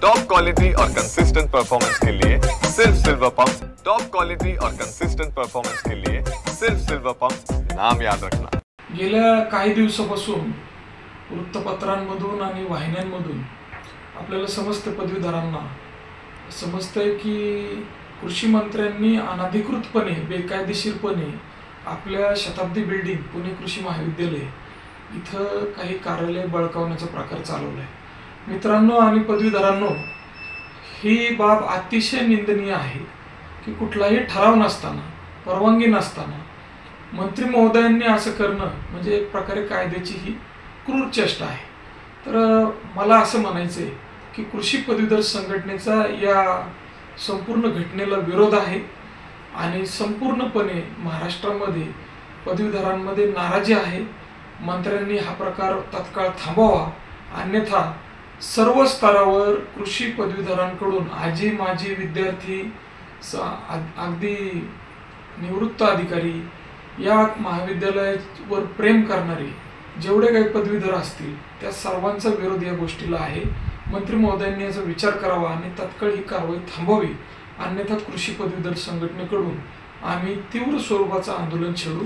Top quality और consistent performance के लिए सिर्फ सिल्वर पंप्स। टॉप क्वालिटी और कंसिस्टेंट परफॉर्मेंस के लिए सिर्फ सिल्वर पंप्स, नाम याद रखना। गेल्या काही दिवसापासून वृत्तपत्रांमधून आणि वाहिन्यांमधून आपल्याला समस्त पदवीधरांना समजतंय की कृषी मंत्र्यांनी अनधिकृतपणे बेकायदेशीरपणे आपल्या शताब्दी बिल्डिंग पुणे कृषी महाविद्यालय इथं काही कार्यालय बळकावण्याचा प्रकार चालवला आहे। मित्रांनो आणि पदवीधरांनो, ही बाब अतिशय निंदनीय आहे की कुठलाही ठराव नसताना, परवानगी नसताना मंत्री महोदयांनी असं करणं म्हणजे एक प्रकारे कायद्याची ही क्रूर चेष्टा आहे। तर मला असं म्हणायचं आहे की कृषी पदवीधर संघटनेचा या संपूर्ण घटनेला विरोध आहे आणि संपूर्णपणे महाराष्ट्रामध्ये पदवीधरांमध्ये नाराजी आहे। मंत्र्यांनी हा प्रकार तात्काळ थांबवावा, अन्यथा सर्व स्तरावर कृषी पदवीधरांकडून आजी माजी विद्यार्थी अगदी निवृत्त अधिकारी या महाविद्यालयावर प्रेम करणारे जेवढे काही पदवीधर असतील त्या सर्वांचा विरोध या गोष्टीला आहे। मंत्री महोदयांनी याचा विचार करावा आणि तात्काळ ही कारवाई थांबवावी, अन्यथा कृषी पदवीधर संघटनेकडून आम्ही तीव्र स्वरूपाचं आंदोलन छेडू।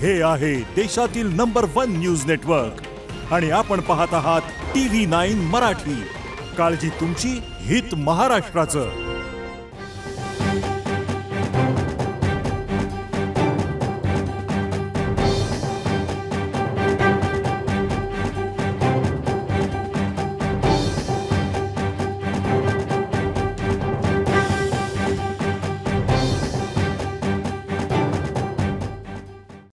हे आहे देशातील नंबर 1 न्यूज नेटवर्क आणि आपण पाहत आहात TV9 मराठी। काळजी तुमची, हित महाराष्ट्राचं।